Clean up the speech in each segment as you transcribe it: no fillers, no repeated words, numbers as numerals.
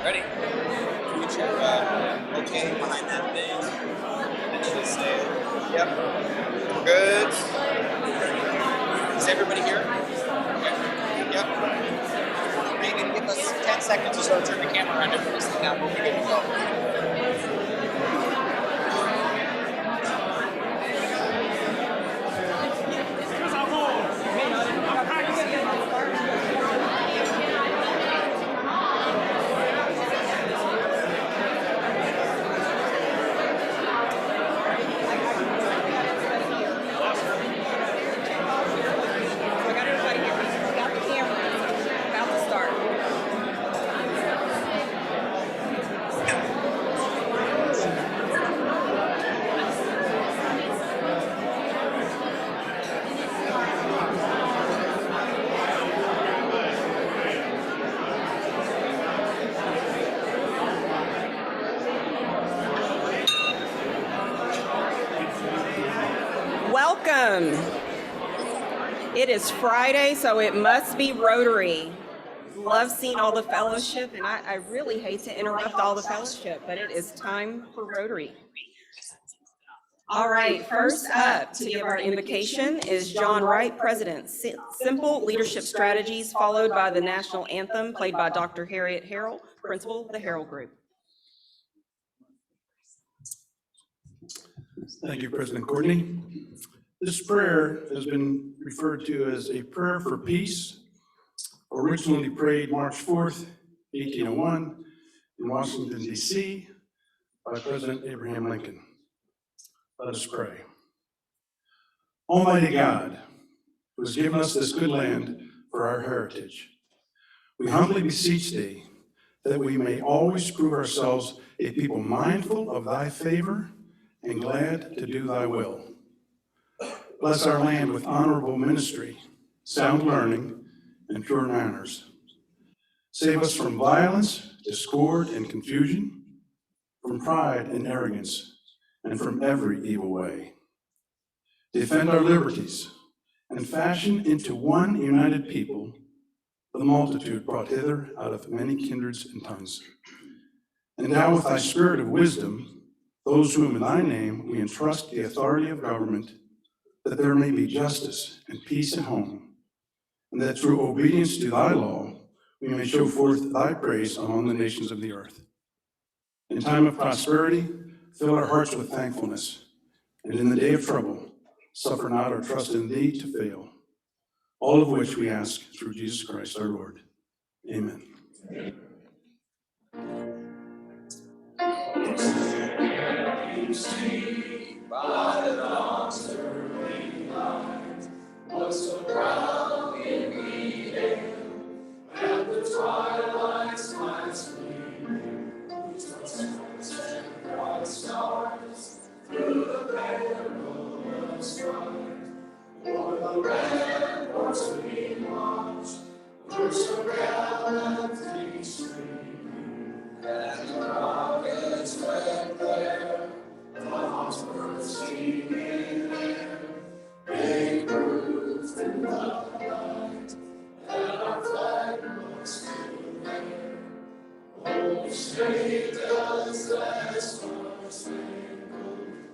Ready? Put your okay behind that thing. Eventually say it. Yep. We're good. Is everybody here? Okay. Yep. Maybe give us 10 seconds or so. Turn the camera around and put this thing out. We'll be good to go. Welcome. It is Friday, so it must be Rotary. Love seeing all the fellowship, and I really hate to interrupt all the fellowship, but it is time for Rotary. All right, first up to give our invocation is John Wright, President, Simple Leadership Strategies, followed by the National Anthem, played by Dr. Harriet Harrell, Principal of the Harrell Group. Thank you, President Courtney. This prayer has been referred to as a prayer for peace, originally prayed March 4th, 1801 in Washington, D.C. by President Abraham Lincoln. Let us pray. Almighty God, who has given us this good land for our heritage, we humbly beseech thee that we may always prove ourselves a people mindful of thy favor and glad to do thy will. Bless our land with honorable ministry, sound learning, and pure manners. Save us from violence, discord, and confusion, from pride and arrogance, and from every evil way. Defend our liberties, and fashion into one united people the multitude brought hither out of many kindreds and tongues. Endow with thy spirit of wisdom those whom in thy name we entrust the authority of government, that there may be justice and peace at home, and that through obedience to thy law we may show forth thy praise among the nations of the earth. In time of prosperity, fill our hearts with thankfulness, and in the day of trouble, suffer not our trust in thee to fail. All of which we ask through Jesus Christ our Lord. Amen. By the dawn's early light, was so proud in the air, at the twilight's last gleaming, and bright stars through the perilous fight. O'er the ramparts we marched, were so gallantly streaming, and the rockets went there. The hospitals steaming there, they proved in the night, and our flag was still there. Oh, say does that star-spangled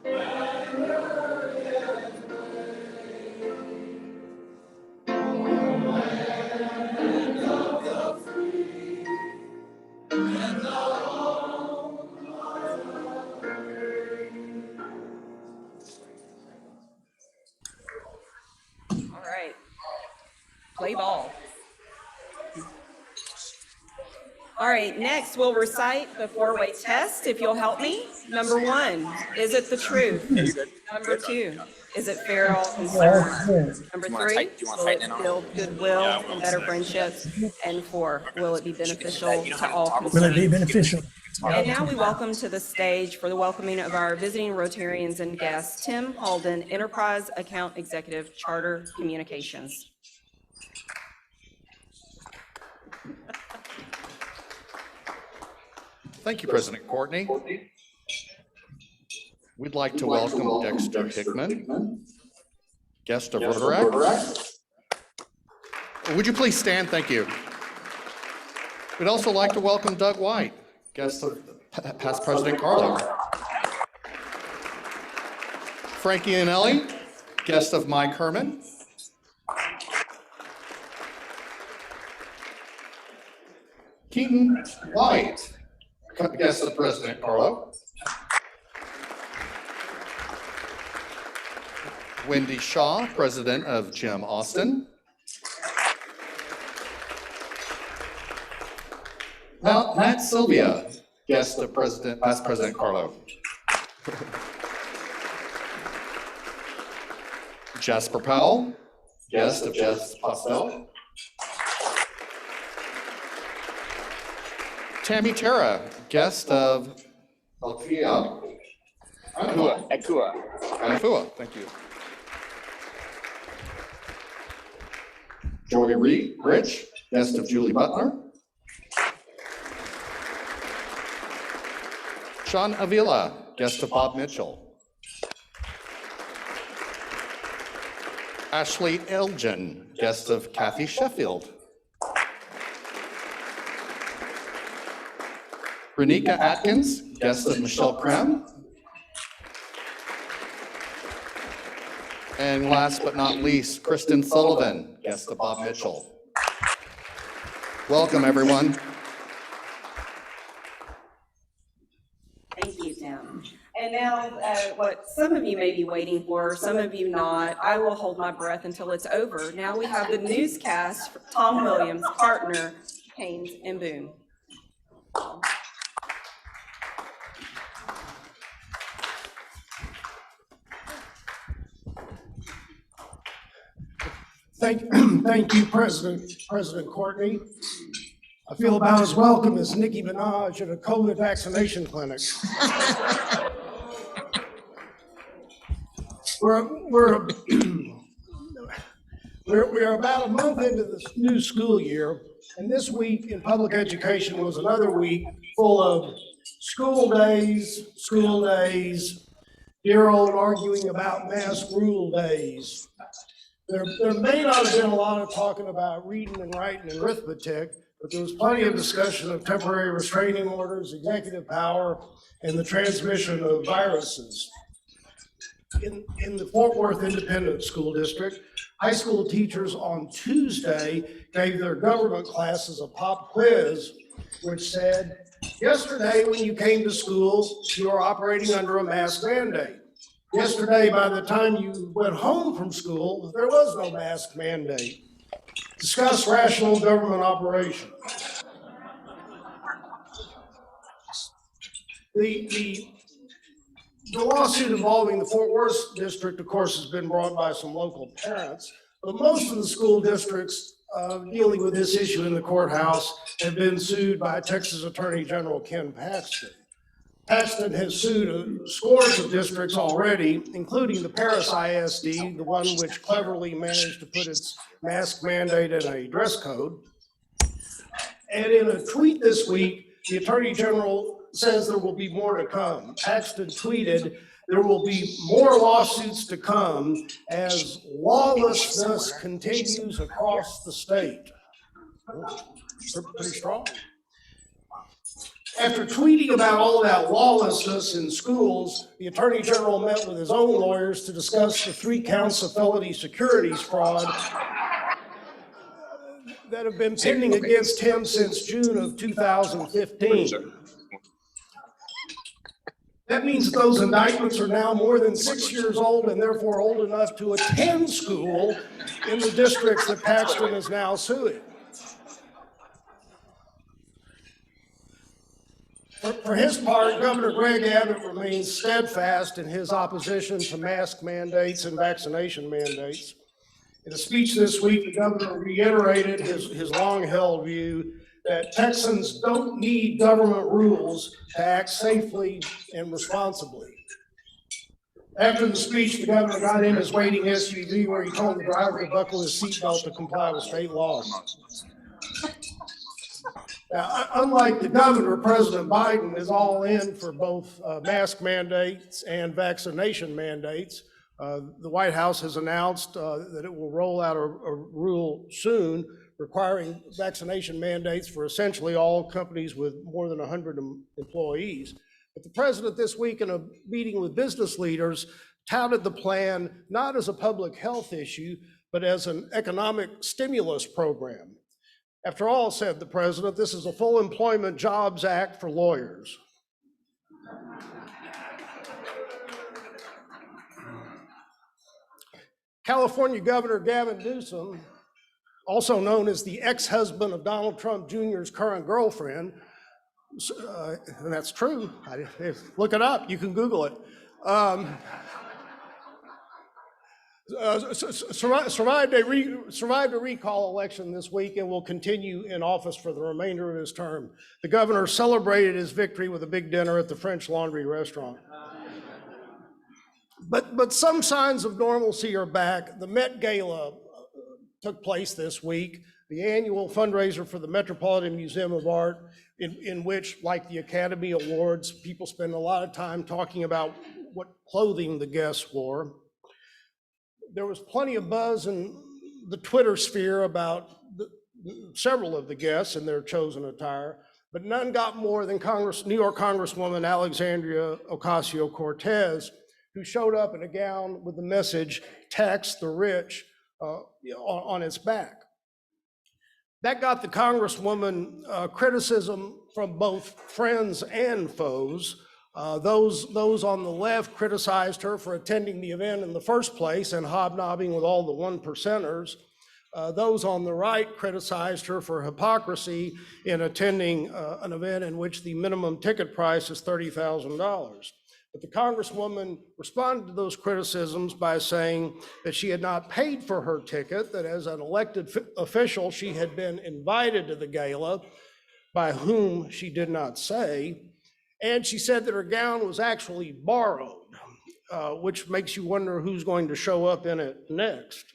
banner yet wave? Oh, land of the free, and the home of the brave. All right, play ball. All right, next we'll recite the four-way test, if you'll help me. Number one, is it the truth? Number two, is it fair all concerned? Number three, will it build goodwill and better friendships? And four, will it be beneficial to all concerned? Will it be beneficial? And now we welcome to the stage for the welcoming of our visiting Rotarians and guests, Tim Holden, Enterprise Account Executive, Charter Communications. Thank you, President Courtney. We'd like to welcome Dexter Hickman, guest of Rotary. Would you please stand? Thank you. We'd also like to welcome Doug White, guest of past President Carlo. Frankie Anelli, guest of Mike Herman. Keaton White, guest of President Carlo. Wendy Shaw, president of Jim Austin. Matt Sylvia, guest of past President Carlo. Jasper Powell, guest of Jess Postel. Tammy Terra, guest of Alfia. Akua, thank you. Joy Rich, guest of Julie Butler. Sean Avila, guest of Bob Mitchell. Ashley Elgin, guest of Kathy Sheffield. Renika Atkins, guest of Michelle Cram. And last but not least, Kristen Sullivan, guest of Bob Mitchell. Welcome, everyone. Thank you, Tim. And now, what some of you may be waiting for, some of you not, I will hold my breath until it's over. Now we have the newscast for Tom Williams, partner, Haynes and Boone. Thank you, President Courtney. I feel about as welcome as Nicki Minaj at a COVID vaccination clinic. We're about a month into this new school year, and this week in public education was another week full of school days, dear old arguing about mask rule days. There may not have been a lot of talking about reading and writing and arithmetic, but there was plenty of discussion of temporary restraining orders, executive power, and the transmission of viruses. In the Fort Worth Independent School District, high school teachers on Tuesday gave their government classes a pop quiz, which said, yesterday when you came to school, you were operating under a mask mandate. Yesterday, by the time you went home from school, there was no mask mandate. Discuss rational government operation. The lawsuit involving the Fort Worth district, of course, has been brought by some local parents, but most of the school districts dealing with this issue in the courthouse have been sued by Texas Attorney General Ken Paxton. Paxton has sued scores of districts already, including the Paris ISD, the one which cleverly managed to put its mask mandate in a dress code. And in a tweet this week, the Attorney General says there will be more to come. Paxton tweeted, there will be more lawsuits to come as lawlessness continues across the state. Pretty strong. After tweeting about all that lawlessness in schools, the Attorney General met with his own lawyers to discuss the 3 counts of felony securities fraud that have been pending against him since June of 2015. That means that those indictments are now more than 6 years old and therefore old enough to attend school in the districts that Paxton is now suing. For his part, Governor Greg Abbott remains steadfast in his opposition to mask mandates and vaccination mandates. In a speech this week, the governor reiterated his long-held view that Texans don't need government rules to act safely and responsibly. After the speech, the governor got in his waiting SUV where he told the driver to buckle his seatbelt to comply with state laws. Now, unlike the governor, President Biden is all in for both mask mandates and vaccination mandates. The White House has announced that it will roll out a rule soon requiring vaccination mandates for essentially all companies with more than 100 employees. But the president this week, in a meeting with business leaders, touted the plan not as a public health issue, but as an economic stimulus program. After all, said the president, this is a full employment jobs act for lawyers. California Governor Gavin Newsom, also known as the ex-husband of Donald Trump Jr.'s current girlfriend, and that's true, look it up, you can Google it, survived a recall election this week and will continue in office for the remainder of his term. The governor celebrated his victory with a big dinner at the French Laundry restaurant. But some signs of normalcy are back. The Met Gala took place this week, the annual fundraiser for the Metropolitan Museum of Art, in which, like the Academy Awards, people spend a lot of time talking about what clothing the guests wore. There was plenty of buzz in the Twitter sphere about several of the guests in their chosen attire, but none got more than New York Congresswoman Alexandria Ocasio-Cortez, who showed up in a gown with the message, "Tax the rich," on its back. That got the Congresswoman criticism from both friends and foes. Those on the left criticized her for attending the event in the first place and hobnobbing with all the one percenters. Those on the right criticized her for hypocrisy in attending an event in which the minimum ticket price is $30,000. But the Congresswoman responded to those criticisms by saying that she had not paid for her ticket, that as an elected official, she had been invited to the gala, by whom she did not say. And she said that her gown was actually borrowed, which makes you wonder who's going to show up in it next.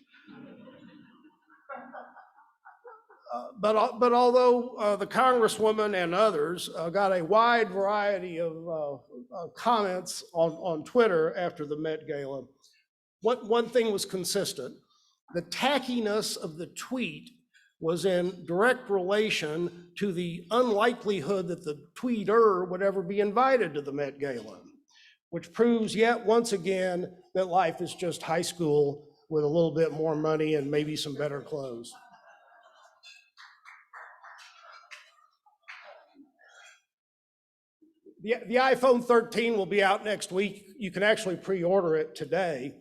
But although the Congresswoman and others got a wide variety of comments on Twitter after the Met Gala, one thing was consistent. The tackiness of the tweet was in direct relation to the unlikelihood that the tweeter would ever be invited to the Met Gala, which proves yet once again that life is just high school with a little bit more money and maybe some better clothes. The iPhone 13 will be out next week. You can actually pre-order it today.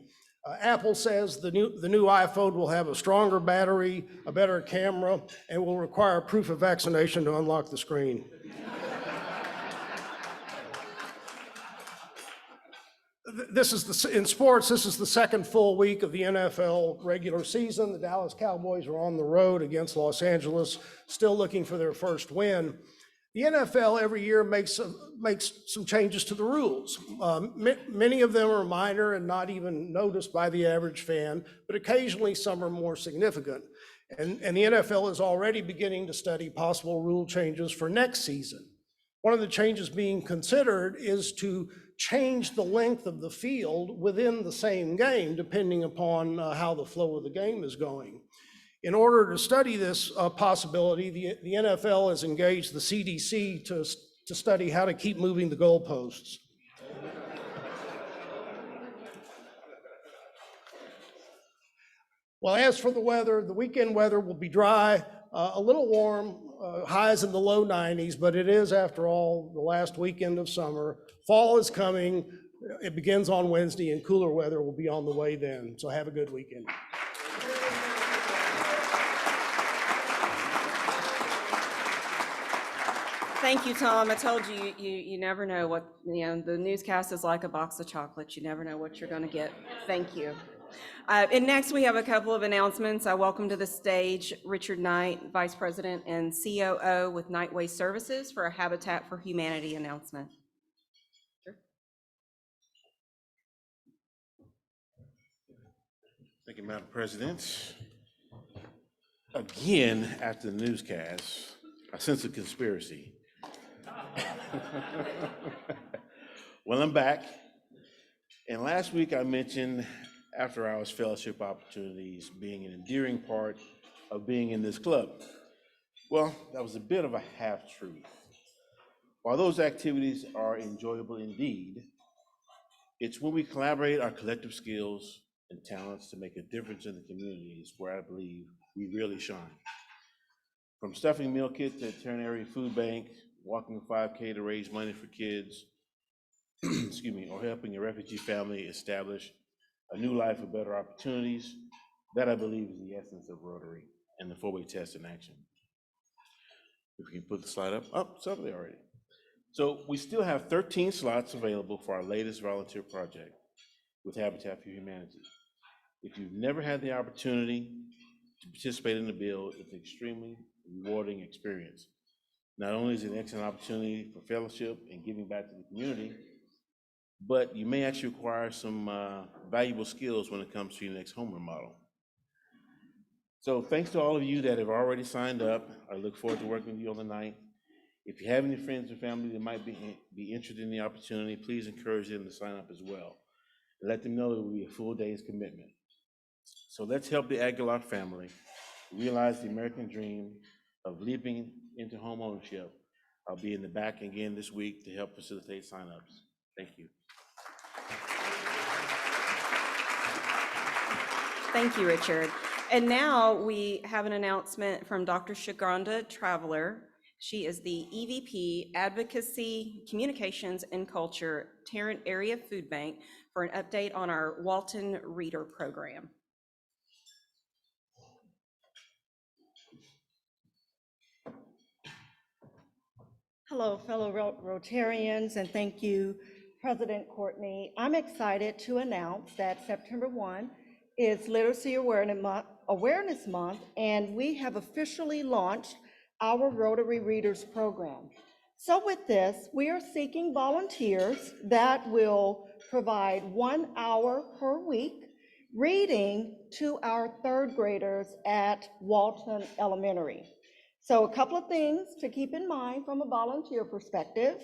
Apple says the new iPhone will have a stronger battery, a better camera, and will require proof of vaccination to unlock the screen. In sports, this is the second full week of the NFL regular season. The Dallas Cowboys are on the road against Los Angeles, still looking for their first win. The NFL every year makes some changes to the rules. Many of them are minor and not even noticed by the average fan, but occasionally some are more significant. And the NFL is already beginning to study possible rule changes for next season. One of the changes being considered is to change the length of the field within the same game, depending upon how the flow of the game is going. In order to study this possibility, the NFL has engaged the CDC to study how to keep moving the goalposts. Well, as for the weather, the weekend weather will be dry, a little warm, highs in the low 90s, but it is, after all, the last weekend of summer. Fall is coming. It begins on Wednesday, and cooler weather will be on the way then. So have a good weekend. Thank you, Tom. I told you, you never know what, the newscast is like a box of chocolates. You never know what you're going to get. Thank you. And next we have a couple of announcements. I welcome to the stage Richard Knight, Vice President and COO with Nightway Services, for a Habitat for Humanity announcement. Sure. Thank you, Madam President. Again, after the newscast, I sense a conspiracy. Well, I'm back. And last week I mentioned after hours fellowship opportunities being an endearing part of being in this club. Well, that was a bit of a half-truth. While those activities are enjoyable indeed, it's when we collaborate our collective skills and talents to make a difference in the communities where I believe we really shine. From stuffing meal kits at Ternary Food Bank, walking a 5K to raise money for kids, excuse me, or helping a refugee family establish a new life with better opportunities, that I believe is the essence of Rotary and the four-way test in action. If we can put the slide up, it's up there already. So we still have 13 slots available for our latest volunteer project with Habitat for Humanity. If you've never had the opportunity to participate in the bill, it's an extremely rewarding experience. Not only is it an excellent opportunity for fellowship and giving back to the community, but you may actually acquire some valuable skills when it comes to your next home remodel. So thanks to all of you that have already signed up. I look forward to working with you on the night. If you have any friends or family that might be interested in the opportunity, please encourage them to sign up as well. And let them know it will be a full day's commitment. So let's help the Aguilar family realize the American dream of leaping into home ownership. I'll be in the back again this week to help facilitate signups. Thank you. Thank you, Richard. And now we have an announcement from Dr. Shagranda Traveler. She is the EVP Advocacy, Communications, and Culture, Tarrant Area Food Bank, for an update on our Walton Reader Program. Hello, fellow Rotarians, and thank you, President Courtney. I'm excited to announce that September 1 is Literacy Awareness Month, and we have officially launched our Rotary Readers Program. So with this, we are seeking volunteers that will provide 1 hour per week reading to our third graders at Walton Elementary. So a couple of things to keep in mind from a volunteer perspective.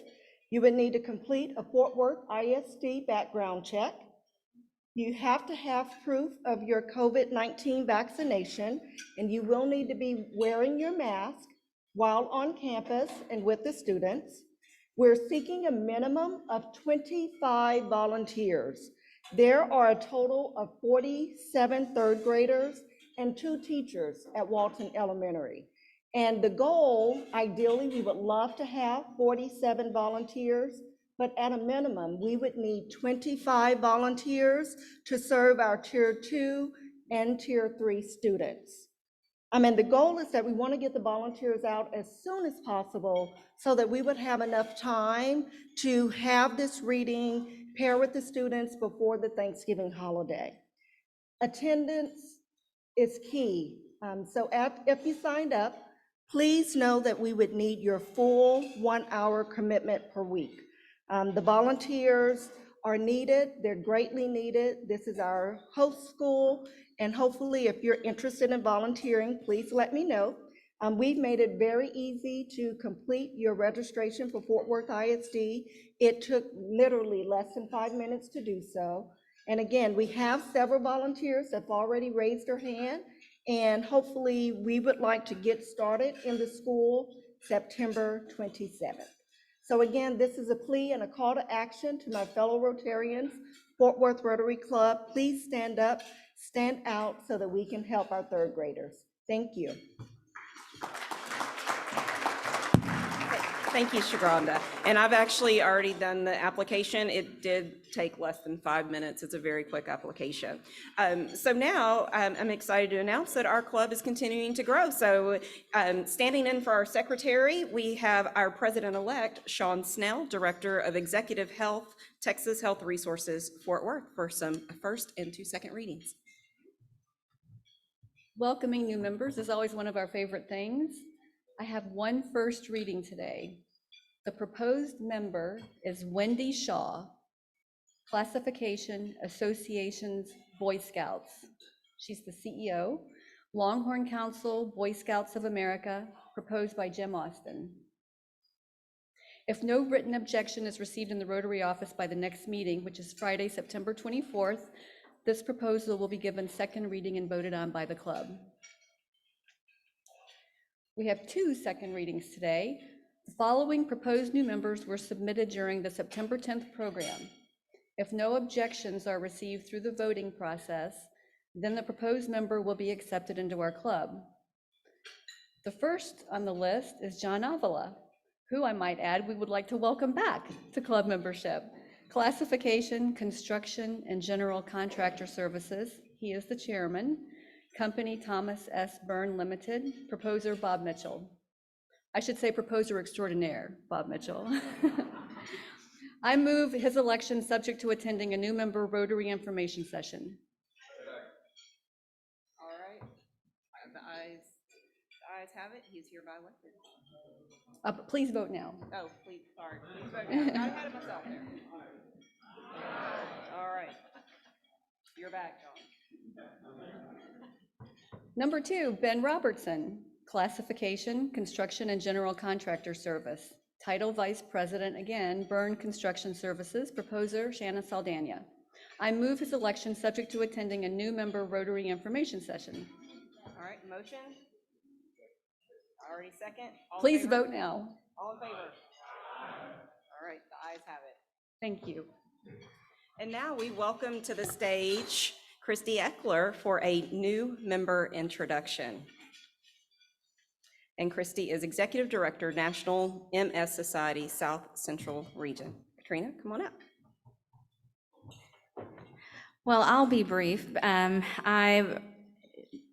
You would need to complete a Fort Worth ISD background check. You have to have proof of your COVID-19 vaccination, and you will need to be wearing your mask while on campus and with the students. We're seeking a minimum of 25 volunteers. There are a total of 47 third graders and 2 teachers at Walton Elementary. And the goal, ideally, we would love to have 47 volunteers, but at a minimum, we would need 25 volunteers to serve our Tier 2 and Tier 3 students. The goal is that we want to get the volunteers out as soon as possible so that we would have enough time to have this reading, pair with the students before the Thanksgiving holiday. Attendance is key. So if you signed up, please know that we would need your full 1 hour commitment per week. The volunteers are needed, they're greatly needed. This is our host school, and hopefully if you're interested in volunteering, please let me know. We've made it very easy to complete your registration for Fort Worth ISD. It took literally less than 5 minutes to do so. And again, we have several volunteers that have already raised their hand, and hopefully we would like to get started in the school September 27th. So again, this is a plea and a call to action to my fellow Rotarians, Fort Worth Rotary Club. Please stand up, stand out so that we can help our third graders. Thank you. Thank you, Shagranda. And I've actually already done the application. It did take less than 5 minutes. It's a very quick application. So now I'm excited to announce that our club is continuing to grow. So standing in for our secretary, we have our president-elect, Sean Snell, Director of Executive Health, Texas Health Resources, Fort Worth, for some first and 2 second readings. Welcoming new members is always one of our favorite things. I have one first reading today. The proposed member is Wendy Shaw, Classification Associations Boy Scouts. She's the CEO, Longhorn Council, Boy Scouts of America, proposed by Jim Austin. If no written objection is received in the Rotary office by the next meeting, which is Friday, September 24th, this proposal will be given second reading and voted on by the club. We have 2 second readings today. The following proposed new members were submitted during the September 10th program. If no objections are received through the voting process, then the proposed member will be accepted into our club. The first on the list is John Avila, who I might add we would like to welcome back to club membership. Classification, construction, and general contractor services. He is the chairman. Company Thomas S. Byrne Limited. Proposer Bob Mitchell. I should say proposer extraordinaire, Bob Mitchell. I move his election subject to attending a new member Rotary information session. All right. The ayes have it. He's hereby elected. But please vote now. Oh, please, sorry. Please vote now. Got ahead of myself there. All right. You're back, John. Number 2, Ben Robertson, classification, construction, and general contractor service. Title Vice President, again, Byrne Construction Services. Proposer, Shanna Saldana. I move his election subject to attending a new member Rotary information session. All right, motion? Already second? All in Please favor? vote now. All in favor? All right, the ayes have it. Thank you. And now we welcome to the stage Christy Eckler for a new member introduction. And Christy is Executive Director, National MS Society, South Central Region. Katrina, come on up. Well, I'll be brief.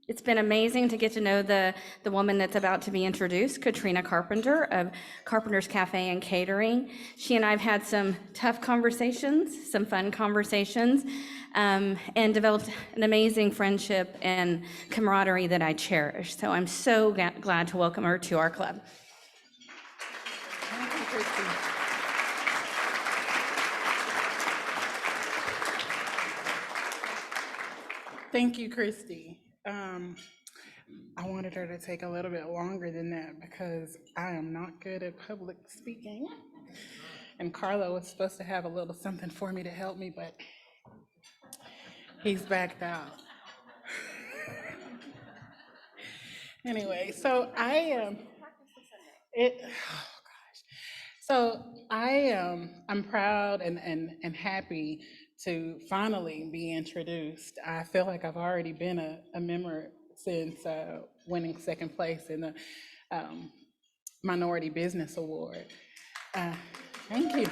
It's been amazing to get to know the woman that's about to be introduced, Katrina Carpenter of Carpenter's Cafe and Catering. She and I have had some tough conversations, some fun conversations, and developed an amazing friendship and camaraderie that I cherish. So I'm so glad to welcome her to our club. Thank you, Christy. Thank you, Christy. I wanted her to take a little bit longer than that because I am not good at public speaking. And Carlo was supposed to have a little something for me to help me, but he's backed out. Anyway, so I'm proud and happy to finally be introduced. I feel like I've already been a member since winning second place in the Minority Business Award. Thank you.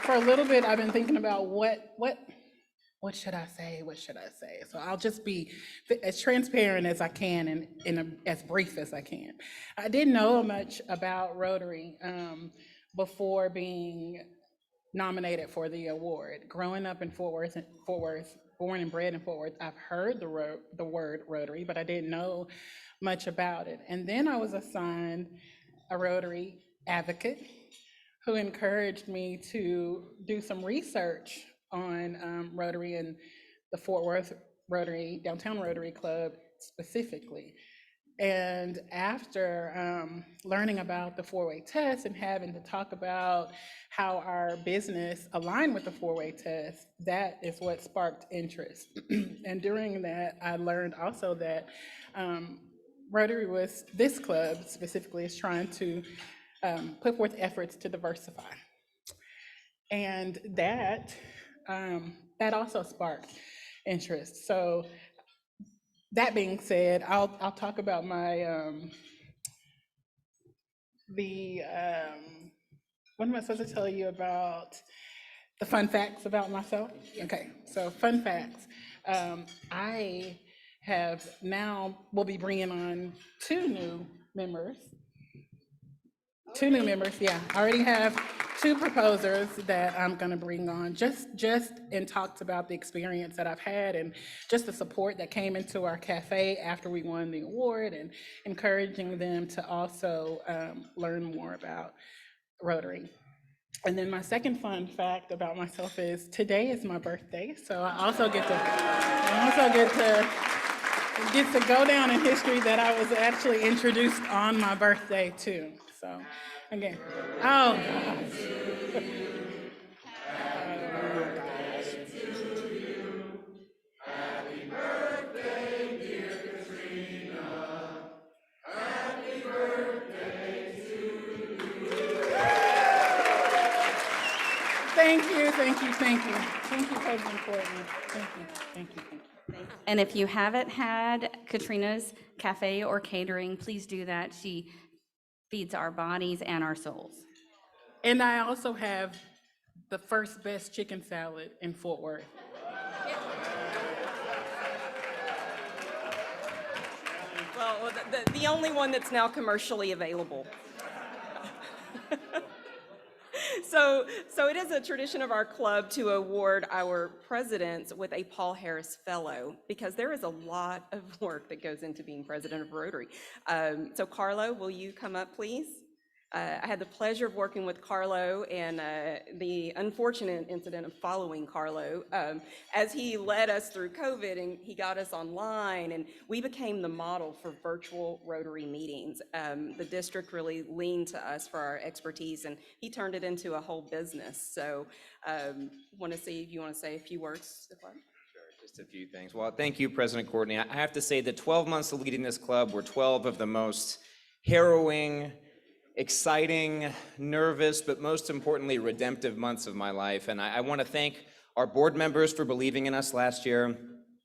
For a little bit, I've been thinking about what should I say? What should I say? So I'll just be as transparent as I can and as brief as I can. I didn't know much about Rotary before being nominated for the award. Growing up in Fort Worth, born and bred in Fort Worth, I've heard the word Rotary, but I didn't know much about it. And then I was assigned a Rotary advocate who encouraged me to do some research on Rotary and the Fort Worth Rotary, Downtown Rotary Club specifically. And after learning about the four-way test and having to talk about how our business aligned with the four-way test, that is what sparked interest. And during that, I learned also that Rotary this club specifically is trying to put forth efforts to diversify. And that also sparked interest. So that being said, I'll talk about my what am I supposed to tell you about the fun facts about myself? Okay, so fun facts. I will be bringing on two new members, yeah. I already have two proposers that I'm gonna bring on, just in talks about the experience that I've had and just the support that came into our cafe after we won the award, and encouraging them to also learn more about Rotary. And then my second fun fact about myself is today is my birthday, so I also get to go down in history that I was actually introduced on my birthday too. So again, oh gosh. Thank you, thank you, thank you. Thank you, President Courtney. Thank you, thank you, thank you. And if you haven't had Katrina's Cafe or Catering, please do that. She feeds our bodies and our souls. And I also have the first best chicken salad in Fort Worth. Well, the only one that's now commercially available. So it is a tradition of our club to award our presidents with a Paul Harris Fellow, because there is a lot of work that goes into being president of Rotary. So Carlo, will you come up, please? I had the pleasure of working with Carlo and the unfortunate incident of following Carlo as he led us through COVID and he got us online, and we became the model for virtual Rotary meetings. The district really leaned to us for our expertise, and he turned it into a whole business. So want to see if you want to say a few words to the club? Just a few things. Well, thank you, President Courtney. I have to say the 12 months of leading this club were 12 of the most harrowing, exciting, nervous, but most importantly, redemptive months of my life. And I want to thank our board members for believing in us last year,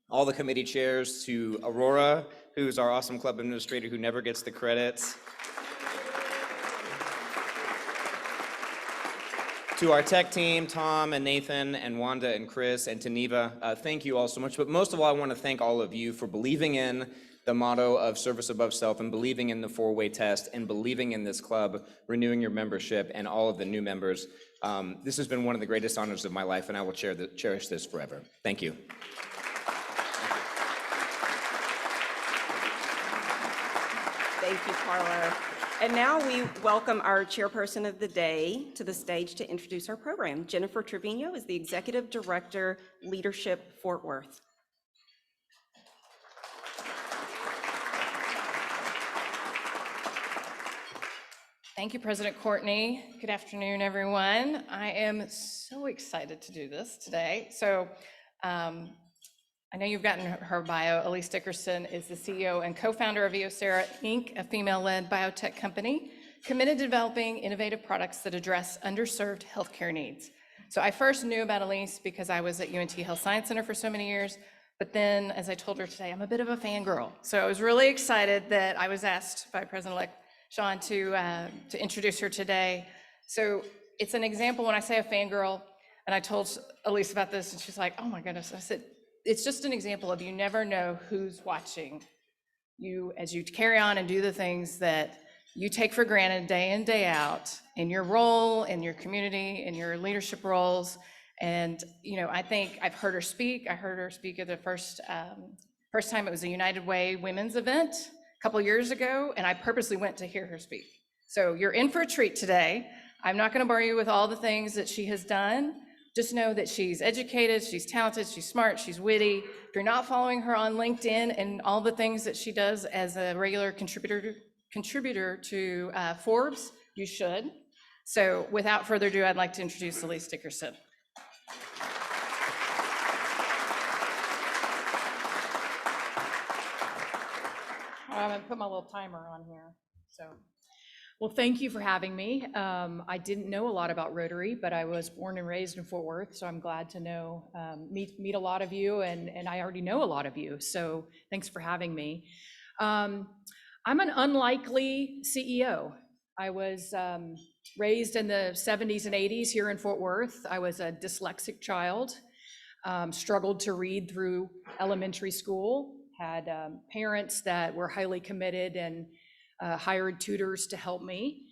all the committee chairs, to Aurora, who's our awesome club administrator who never gets the credit, to our tech team, Tom and Nathan and Wanda and Chris, and to Neva, thank you all so much. But most of all, I want to thank all of you for believing in the motto of service above self, and believing in the four-way test, and believing in this club, renewing your membership, and all of the new members. This has been one of the greatest honors of my life, and I will cherish this forever. Thank you. Thank you, Carlo. And now we welcome our chairperson of the day to the stage to introduce our program. Jennifer Trevino is the Executive Director, Leadership, Fort Worth. Thank you, President Courtney. Good afternoon, everyone. I am so excited to do this today. So I know you've gotten her bio. Elise Dickerson is the CEO and co-founder of EOSERA Inc., a female-led biotech company committed to developing innovative products that address underserved healthcare needs. So I first knew about Elise because I was at UNT Health Science Center for so many years, but then, as I told her today, I'm a bit of a fangirl. So I was really excited that I was asked by President-elect Sean to introduce her today. So it's an example when I say a fangirl, and I told Elise about this, and she's like, oh my goodness. I said, it's just an example of you never know who's watching you as you carry on and do the things that you take for granted day in, day out in your role, in your community, in your leadership roles. And, you know, I think I've heard her speak. I heard her speak at the first time it was a United Way women's event a couple years ago, and I purposely went to hear her speak. So you're in for a treat today. I'm not going to bore you with all the things that she has done. Just know that she's educated, she's talented, she's smart, she's witty. If you're not following her on LinkedIn and all the things that she does as a regular contributor to Forbes, you should. So without further ado, I'd like to introduce Elise Dickerson. I'm gonna put my little timer on here. So, well, thank you for having me. I didn't know a lot about Rotary, but I was born and raised in Fort Worth, so I'm glad to know, meet a lot of you, and I already know a lot of you, so thanks for having me. I'm an unlikely CEO. I was raised in the 70s and 80s here in Fort Worth. I was a dyslexic child, struggled to read through elementary school, had parents that were highly committed and hired tutors to help me.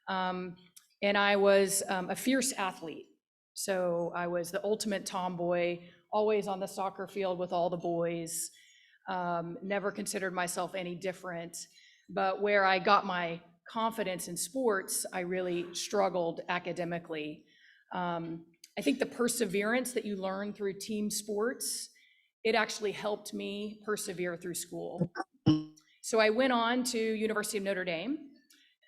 And I was a fierce athlete. So I was the ultimate tomboy, always on the soccer field with all the boys, never considered myself any different. But where I got my confidence in sports, I really struggled academically. I think the perseverance that you learn through team sports, it actually helped me persevere through school. So I went on to University of Notre Dame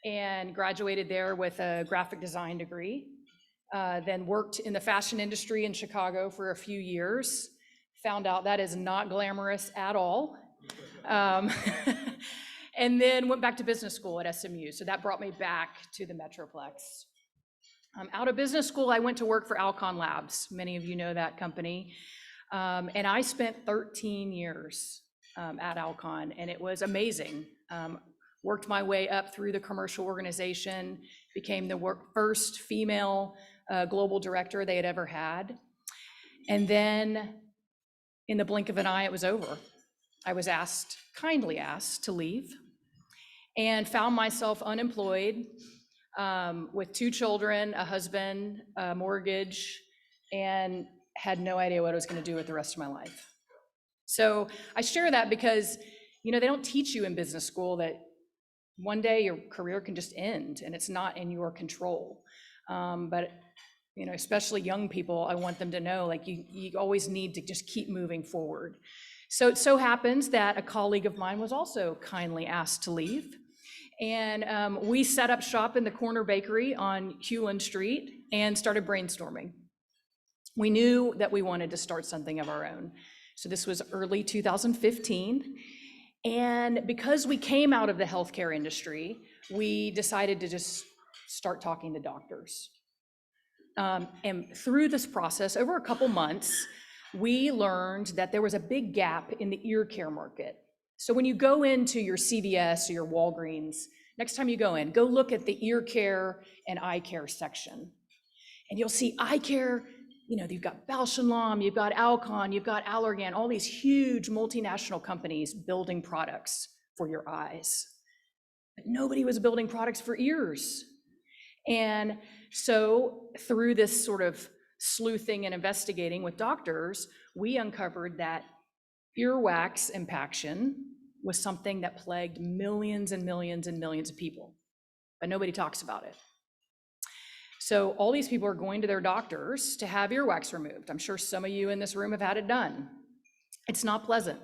and graduated there with a graphic design degree, then worked in the fashion industry in Chicago for a few years, found out that is not glamorous at all. And then went back to business school at SMU. So that brought me back to the Metroplex. Out of business school, I went to work for Alcon Labs. Many of you know that company. And I spent 13 years at Alcon, and it was amazing. Worked my way up through the commercial organization, became the first female global director they had ever had. And then in the blink of an eye, it was over. I was kindly asked to leave, and found myself unemployed with 2 children, a husband, a mortgage, and had no idea what I was going to do with the rest of my life. So I share that because, they don't teach you in business school that one day your career can just end and it's not in your control. But especially young people, I want them to know, like, you always need to just keep moving forward. So it so happens that a colleague of mine was also kindly asked to leave. And we set up shop in the corner bakery on Hewland Street and started brainstorming. We knew that we wanted to start something of our own. So this was early 2015. And because we came out of the healthcare industry, we decided to just start talking to doctors. And through this process, over a couple months, we learned that there was a big gap in the ear care market. So when you go into your CVS or your Walgreens, next time you go in, go look at the ear care and eye care section. And you'll see eye care, you've got Bausch & Lomb, you've got Alcon, you've got Allergan, all these huge multinational companies building products for your eyes. But nobody was building products for ears. And so through this sort of sleuthing and investigating with doctors, we uncovered that earwax impaction was something that plagued millions and millions and millions of people, but nobody talks about it. So all these people are going to their doctors to have earwax removed. I'm sure some of you in this room have had it done. It's not pleasant.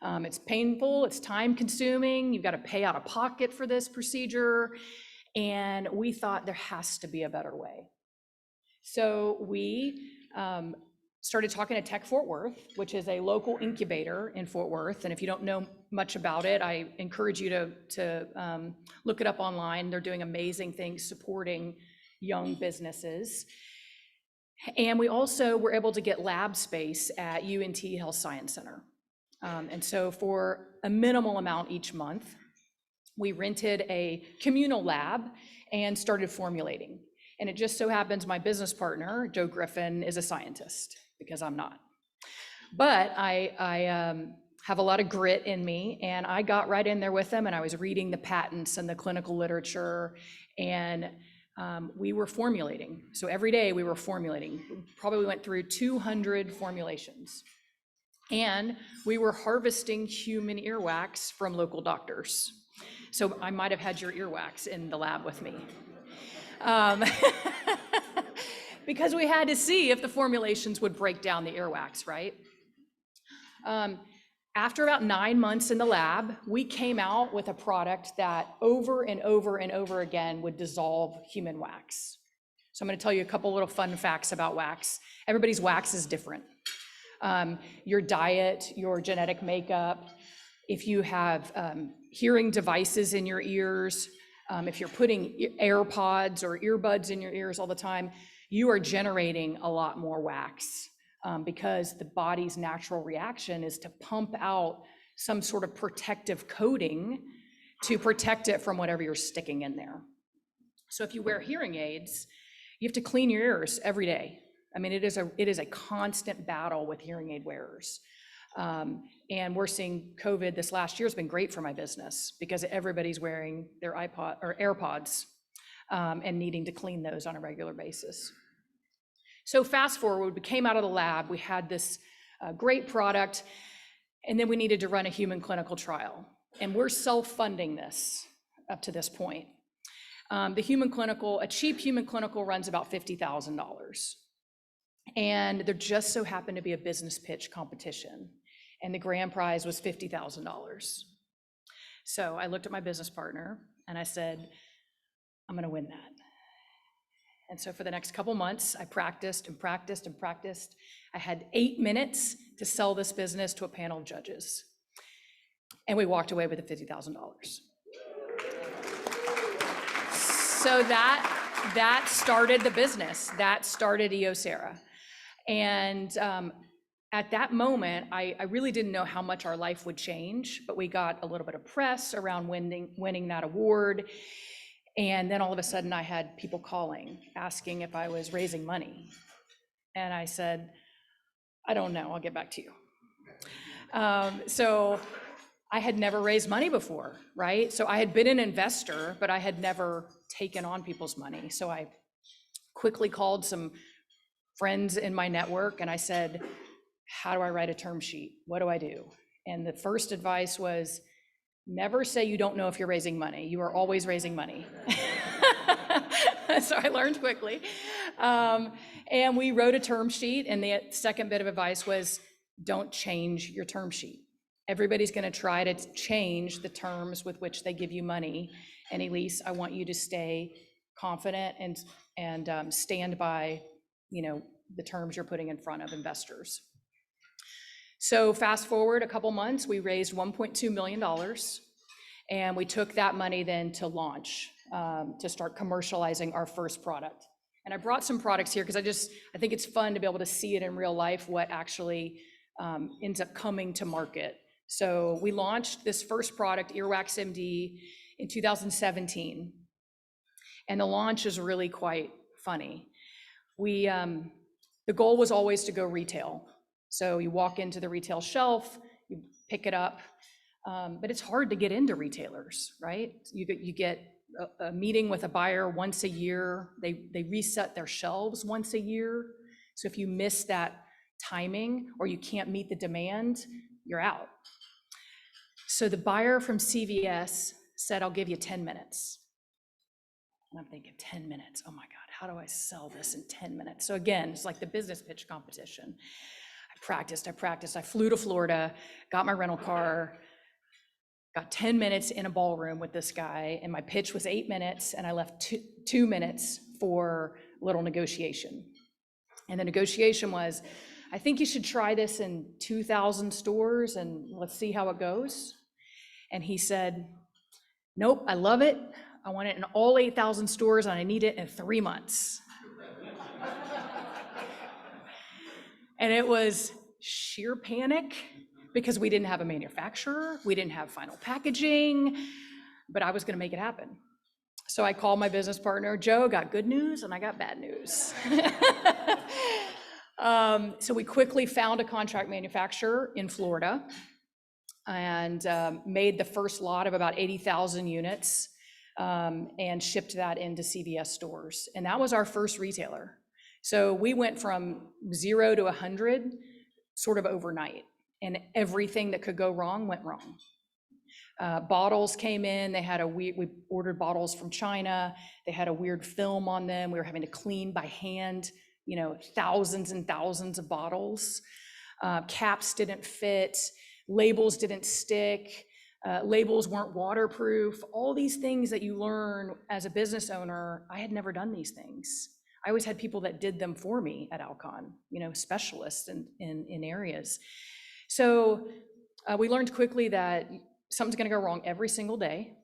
It's painful, it's time consuming, you've got to pay out of pocket for this procedure, and we thought there has to be a better way. So we started talking to Tech Fort Worth, which is a local incubator in Fort Worth. And if you don't know much about it, I encourage you to look it up online. They're doing amazing things supporting young businesses. And we also were able to get lab space at UNT Health Science Center. And so for a minimal amount each month, we rented a communal lab and started formulating. And it just so happens my business partner, Joe Griffin, is a scientist, because I'm not. But I have a lot of grit in me, and I got right in there with them, and I was reading the patents and the clinical literature, and we were formulating. So every day we were formulating. Probably went through 200 formulations. And we were harvesting human earwax from local doctors. So I might have had your earwax in the lab with me. Because we had to see if the formulations would break down the earwax, right? After about 9 months in the lab, we came out with a product that over and over and over again would dissolve human wax. So I'm going to tell you a couple little fun facts about wax. Everybody's wax is different. Your diet, your genetic makeup, if you have hearing devices in your ears, if you're putting AirPods or earbuds in your ears all the time, you are generating a lot more wax because the body's natural reaction is to pump out some sort of protective coating to protect it from whatever you're sticking in there. So if you wear hearing aids, you have to clean your ears every day. I mean, it is a constant battle with hearing aid wearers. And we're seeing COVID this last year has been great for my business because everybody's wearing their iPod or AirPods and needing to clean those on a regular basis. So fast forward, we came out of the lab, we had this great product, and then we needed to run a human clinical trial. And we're self-funding this up to this point. A cheap human clinical runs about $50,000. And there just so happened to be a business pitch competition. And the grand prize was $50,000. So I looked at my business partner and I said, I'm gonna win that. And so for the next couple months, I practiced and practiced and practiced. I had 8 minutes to sell this business to a panel of judges. And we walked away with the $50,000. So that started the business. That started EOSera. And at that moment, I really didn't know how much our life would change, but we got a little bit of press around winning that award. And then all of a sudden I had people calling, asking if I was raising money. And I said, I don't know, I'll get back to you. So I had never raised money before, right? So I had been an investor, but I had never taken on people's money. So I quickly called some friends in my network and I said, how do I write a term sheet? What do I do? And the first advice was, never say you don't know if you're raising money. You are always raising money. So I learned quickly. And we wrote a term sheet. And the second bit of advice was, don't change your term sheet. Everybody's going to try to change the terms with which they give you money. And Elise, I want you to stay confident and stand by, the terms you're putting in front of investors. So fast forward a couple months, we raised $1.2 million. And we took that money then to launch, to start commercializing our first product. And I brought some products here because I think it's fun to be able to see it in real life, what actually ends up coming to market. So we launched this first product, Earwax MD, in 2017. And the launch is really quite funny. The goal was always to go retail. So you walk into the retail shelf, you pick it up, but it's hard to get into retailers, right? You get a meeting with a buyer once a year. They reset their shelves once a year. So if you miss that timing or you can't meet the demand, you're out. So the buyer from CVS said, I'll give you 10 minutes. And I'm thinking, 10 minutes, oh my God, how do I sell this in 10 minutes? So again, it's like the business pitch competition. I practiced. I flew to Florida, got my rental car, got 10 minutes in a ballroom with this guy, and my pitch was 8 minutes, and I left 2 minutes for a little negotiation. And the negotiation was, I think you should try this in 2,000 stores, and let's see how it goes. And he said, nope, I love it. I want it in all 8,000 stores, and I need it in 3 months. And it was sheer panic because we didn't have a manufacturer, we didn't have final packaging, but I was gonna make it happen. So I called my business partner, Joe, got good news and I got bad news. So we quickly found a contract manufacturer in Florida and made the first lot of about 80,000 units and shipped that into CVS stores. And that was our first retailer. So we went from 0 to 100 sort of overnight, and everything that could go wrong went wrong. Bottles came in, we ordered bottles from China. They had a weird film on them. We were having to clean by hand, thousands and thousands of bottles. Caps didn't fit, labels didn't stick, labels weren't waterproof. All these things that you learn as a business owner, I had never done these things. I always had people that did them for me at Alcon, specialists in areas. So we learned quickly that something's gonna go wrong every single day,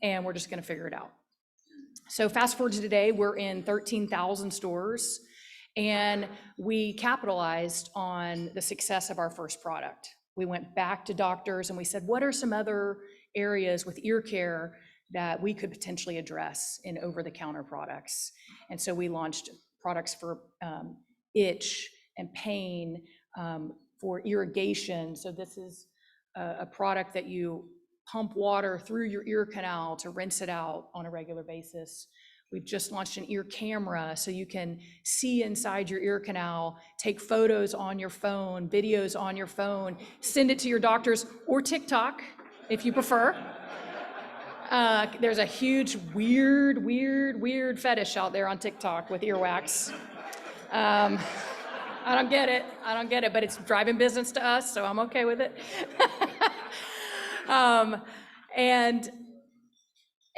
and we're just gonna figure it out. So fast forward to today, we're in 13,000 stores, and we capitalized on the success of our first product. We went back to doctors and we said, what are some other areas with ear care that we could potentially address in over-the-counter products? And so we launched products for itch and pain, for irrigation. So this is a product that you pump water through your ear canal to rinse it out on a regular basis. We've just launched an ear camera so you can see inside your ear canal, take photos on your phone, videos on your phone, send it to your doctors or TikTok if you prefer. There's a huge, weird fetish out there on TikTok with earwax. I don't get it, but it's driving business to us, so I'm okay with it. And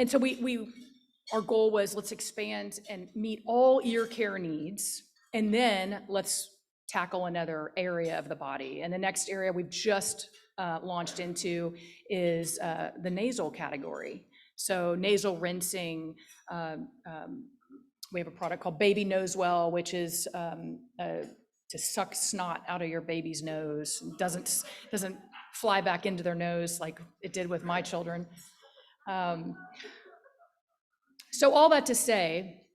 so our goal was, let's expand and meet all ear care needs, and then let's tackle another area of the body. And the next area we've just launched into is the nasal category. So nasal rinsing, we have a product called Baby Nose Well, which is to suck snot out of your baby's nose. Doesn't fly back into their nose like it did with my children. So all that to say,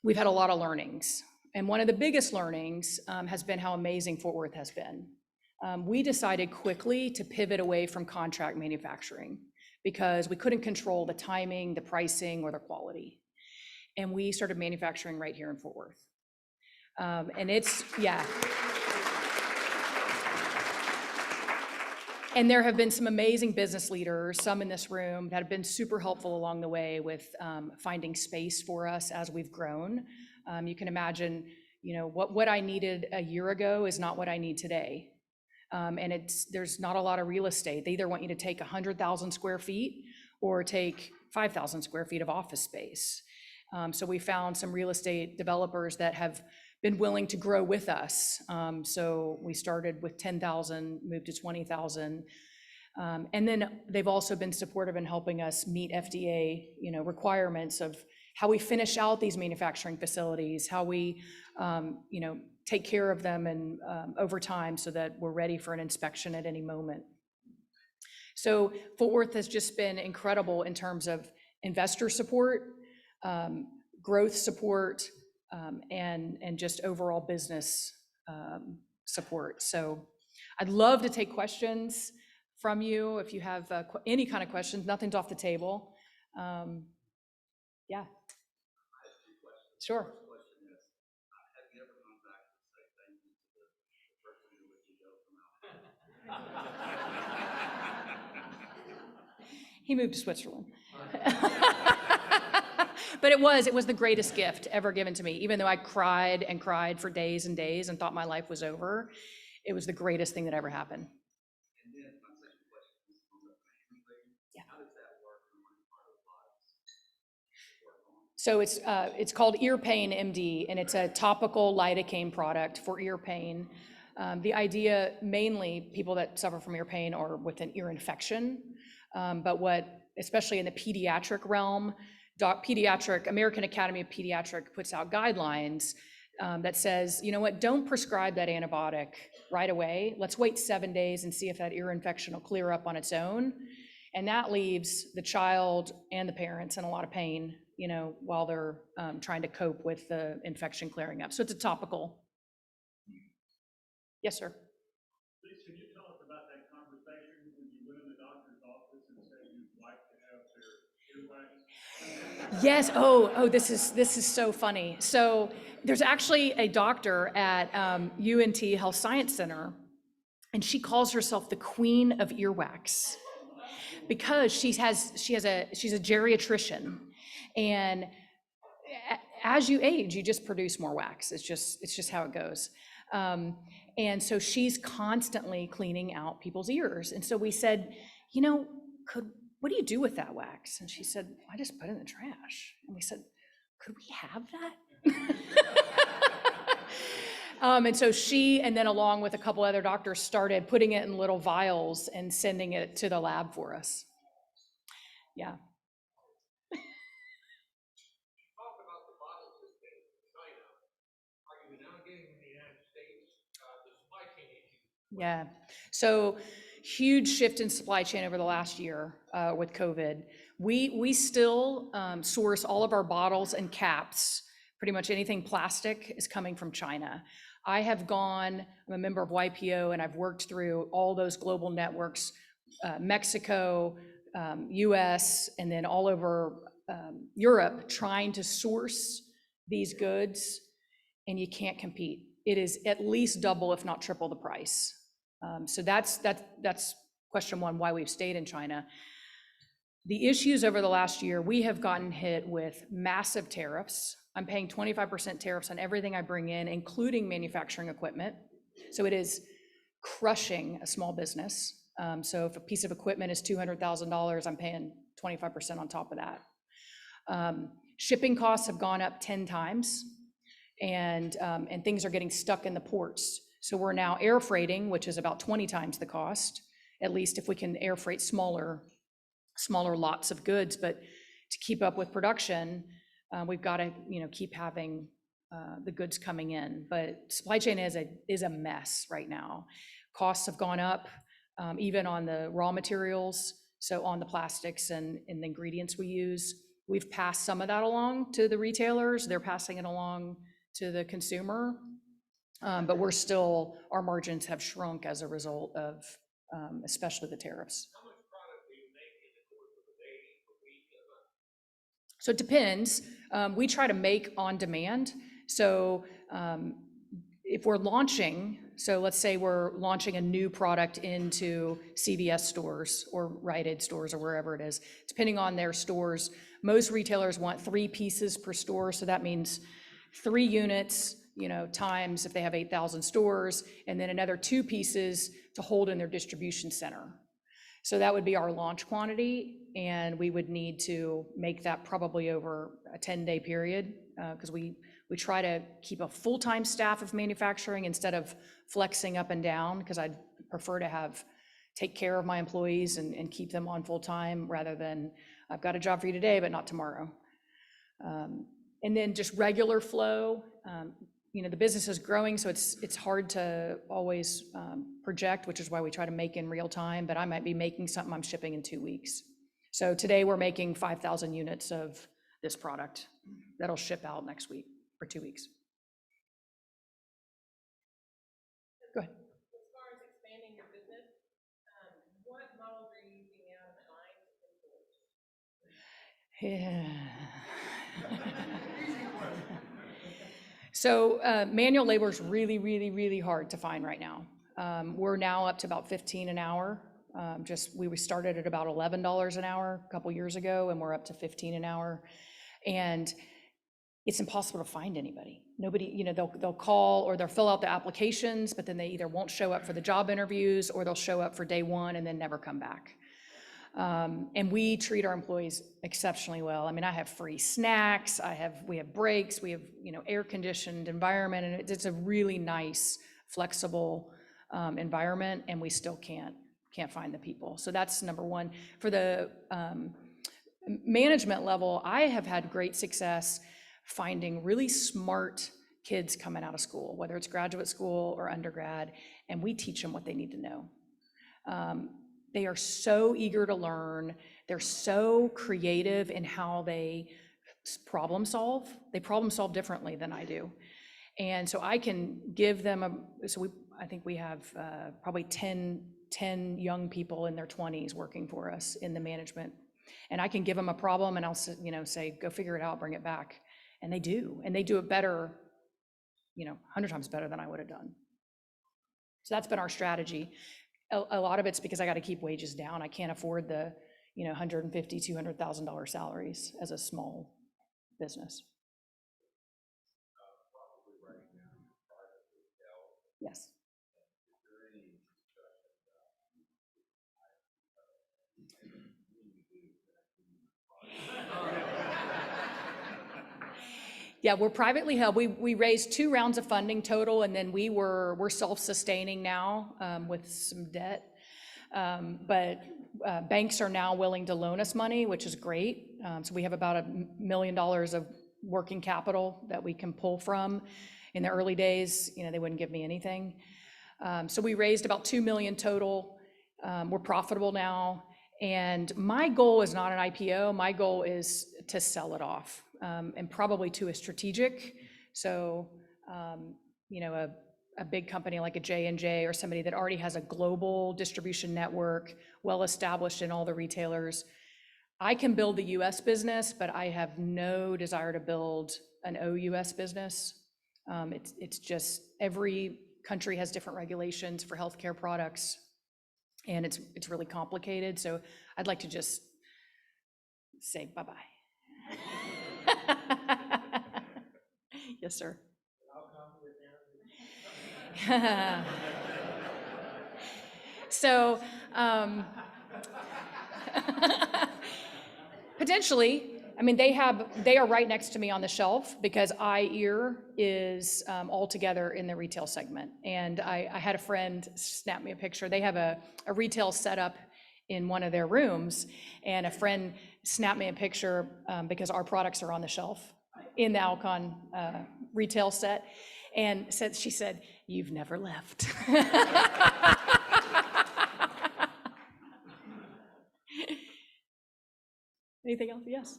we've had a lot of learnings. And one of the biggest learnings has been how amazing Fort Worth has been. We decided quickly to pivot away from contract manufacturing because we couldn't control the timing, the pricing, or the quality. And we started manufacturing right here in Fort Worth. And it's, yeah. And there have been some amazing business leaders, some in this room, that have been super helpful along the way with finding space for us as we've grown. You can imagine, what I needed a year ago is not what I need today. And there's not a lot of real estate. They either want you to take 100,000 square feet or take 5,000 square feet of office space. So we found some real estate developers that have been willing to grow with us. So we started with 10,000, moved to 20,000. And then they've also been supportive in helping us meet FDA, requirements of how we finish out these manufacturing facilities, how we, take care of them and over time so that we're ready for an inspection at any moment. So Fort Worth has just been incredible in terms of investor support, growth support, and just overall business support. So I'd love to take questions from you if you have any kind of questions. Nothing's off the table. Yeah. Sure. He moved to Switzerland. But it was the greatest gift ever given to me. Even though I cried and cried for days and days and thought my life was over, it was the greatest thing that ever happened. Yeah. So it's called Ear Pain MD, and it's a topical lidocaine product for ear pain. The idea, mainly people that suffer from ear pain are with an ear infection, but especially in the pediatric realm, American Academy of Pediatric puts out guidelines that says, don't prescribe that antibiotic right away. Let's wait 7 days and see if that ear infection will clear up on its own. And that leaves the child and the parents in a lot of pain, while they're trying to cope with the infection clearing up. So it's a topical. Yes, sir. Please, can you tell us about that conversation when you went in the doctor's office and said you'd like to have their earwax? Yes. Oh, this is so funny. So there's actually a doctor at UNT Health Science Center, and she calls herself the Queen of Earwax because she's a geriatrician, and as you age, you just produce more wax. It's just how it goes. And so she's constantly cleaning out people's ears. And so we said, what do you do with that wax? And she said, I just put it in the trash. And we said, could we have that? And so she, and then along with a couple other doctors, started putting it in little vials and sending it to the lab for us. Yeah. Yeah, so huge shift in supply chain over the last year with COVID. We still source all of our bottles and caps. Pretty much anything plastic is coming from China. I'm a member of YPO, and I've worked through all those global networks, Mexico, US, and then all over Europe, trying to source these goods, and you can't compete. It is at least double, if not triple the price. So that's question one, why we've stayed in China. The issues over the last year, we have gotten hit with massive tariffs. I'm paying 25% tariffs on everything I bring in, including manufacturing equipment. So it is crushing a small business. So if a piece of equipment is $200,000, I'm paying 25% on top of that. Shipping costs have gone up 10 times. And things are getting stuck in the ports. So we're now air freighting, which is about 20 times the cost, at least if we can air freight smaller smaller lots of goods, but to keep up with production, we've got to, keep having the goods coming in. But supply chain is a mess right now. Costs have gone up, even on the raw materials, so on the plastics and the ingredients we use. We've passed some of that along to the retailers. They're passing it along to the consumer. But our margins have shrunk as a result of especially the tariffs. So it depends. We try to make on demand. So if we're launching, so let's say we're launching a new product into CVS stores or Rite Aid stores or wherever it is, depending on their stores, most retailers want 3 pieces per store. So that means 3 units, times if they have 8,000 stores, and then another 2 pieces to hold in their distribution center. So that would be our launch quantity, and we would need to make that probably over a 10-day period, because we try to keep a full-time staff of manufacturing instead of flexing up and down, because I'd prefer to take care of my employees and keep them on full-time rather than I've got a job for you today, but not tomorrow. And then just regular flow, the business is growing, so it's hard to always project, which is why we try to make in real time, but I might be making something I'm shipping in 2 weeks. So today we're making 5,000 units of this product that'll ship out next week for 2 weeks. Go ahead. As far as expanding your business, what models are you using now to find employees? So manual labor is really, really, really hard to find right now. We're now up to about 15 an hour. We started at about $11 an hour a couple years ago, and we're up to 15 an hour. And it's impossible to find anybody. Nobody, they'll call or they'll fill out the applications, but then they either won't show up for the job interviews or they'll show up for day 1 and then never come back. And we treat our employees exceptionally well. I mean, I have free snacks, we have breaks, we have, air-conditioned environment, and it's a really nice, flexible environment, and we still can't find the people. So that's number one. For the management level, I have had great success finding really smart kids coming out of school, whether it's graduate school or undergrad, and we teach them what they need to know. They are so eager to learn. They're so creative in how they problem solve. They problem solve differently than I do. And so I can give them I think we have probably 10 young people in their 20s working for us in the management. And I can give them a problem and I'll say, go figure it out, bring it back. And they do it better, 100 times better than I would have done. So that's been our strategy. A lot of it's because I got to keep wages down. I can't afford the, $150,000, $200,000 salaries as a small business. Yes. Yeah, we're privately held. We raised 2 rounds of funding total, and then we're self-sustaining now with some debt. But banks are now willing to loan us money, which is great. So we have about $1 million of working capital that we can pull from. In the early days, they wouldn't give me anything. So we raised about $2 million total. We're profitable now. And my goal is not an IPO. My goal is to sell it off, and probably to a strategic. So, a big company like a J&J or somebody that already has a global distribution network, well established in all the retailers. I can build the US business, but I have no desire to build an OUS business. It's just every country has different regulations for healthcare products, and it's really complicated. So I'd like to just say bye-bye. Yes, sir. So potentially, I mean, they are right next to me on the shelf because eye-ear is all together in the retail segment. And I had a friend snap me a picture. They have a retail setup in one of their rooms, and a friend snapped me a picture because our products are on the shelf in the Alcon retail set, and she said, "You've never left." Anything else? Yes.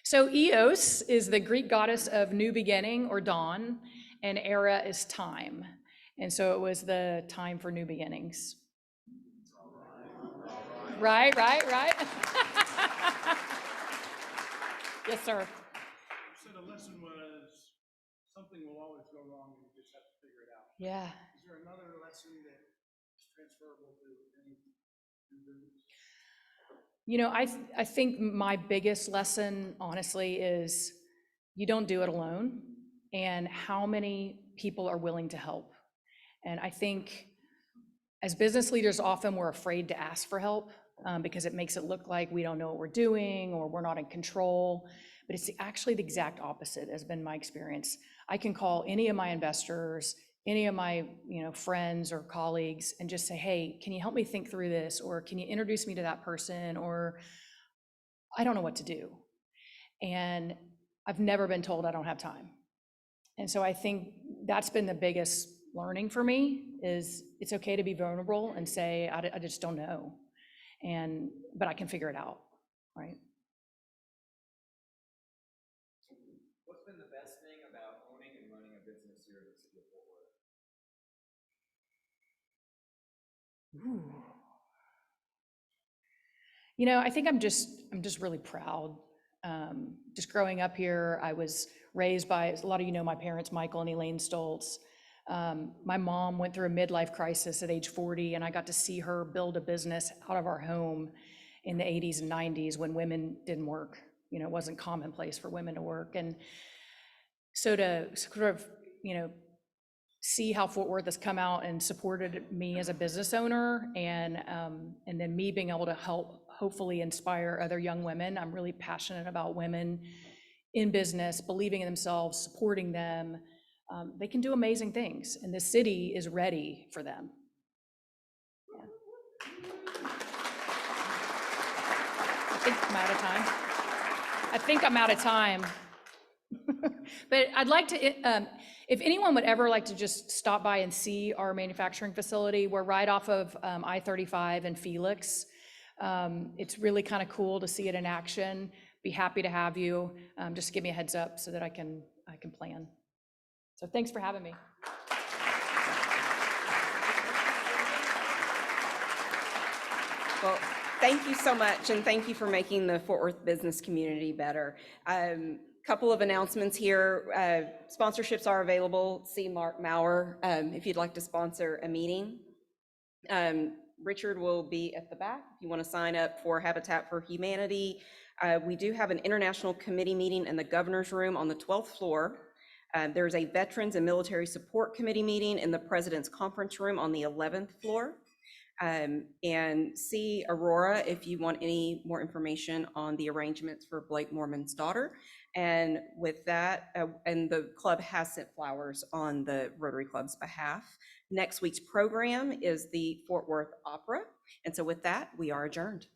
So Eos is the Greek goddess of new beginning or dawn, and era is time. And so it was the time for new beginnings. Right. Yes, sir. So the lesson was something will always go wrong and you just have to figure it out. Yeah. Is there another lesson that is transferable to any business? You know, I think my biggest lesson, honestly, is you don't do it alone, and how many people are willing to help. And I think as business leaders, often we're afraid to ask for help because it makes it look like we don't know what we're doing or we're not in control. But it's actually the exact opposite has been my experience. I can call any of my investors, any of my friends or colleagues and just say, hey, can you help me think through this? Or can you introduce me to that person? Or I don't know what to do. And I've never been told I don't have time. And so I think that's been the biggest learning for me is it's okay to be vulnerable and say, I just don't know. But I can figure it out, right? What's been the best thing about owning and running a business here in the city of Fort Worth? Ooh. I think I'm just really proud. Just growing up here, I was raised by, a lot of you know my parents, Michael and Elaine Stoltz. My mom went through a midlife crisis at age 40, and I got to see her build a business out of our home in the 80s and 90s when women didn't work. It wasn't commonplace for women to work. And so to sort of, see how Fort Worth has come out and supported me as a business owner, and then me being able to help hopefully inspire other young women. I'm really passionate about women in business, believing in themselves, supporting them. They can do amazing things, and the city is ready for them. Yeah. I think I'm out of time. But I'd like to, if anyone would ever like to just stop by and see our manufacturing facility, we're right off of I-35 and Felix. It's really kind of cool to see it in action. Be happy to have you. Just give me a heads up so that I can plan. So thanks for having me. Well, thank you so much, and thank you for making the Fort Worth business community better. Couple of announcements here. Sponsorships are available. See Mark Maurer if you'd like to sponsor a meeting. Richard will be at the back if you want to sign up for Habitat for Humanity. We do have an international committee meeting in the governor's room on the 12th floor. There's a Veterans and Military Support Committee meeting in the President's Conference Room on the 11th floor. And see Aurora if you want any more information on the arrangements for Blake Mormon's daughter. And with that, and the club has sent flowers on the Rotary Club's behalf. Next week's program is the Fort Worth Opera. And so with that, we are adjourned.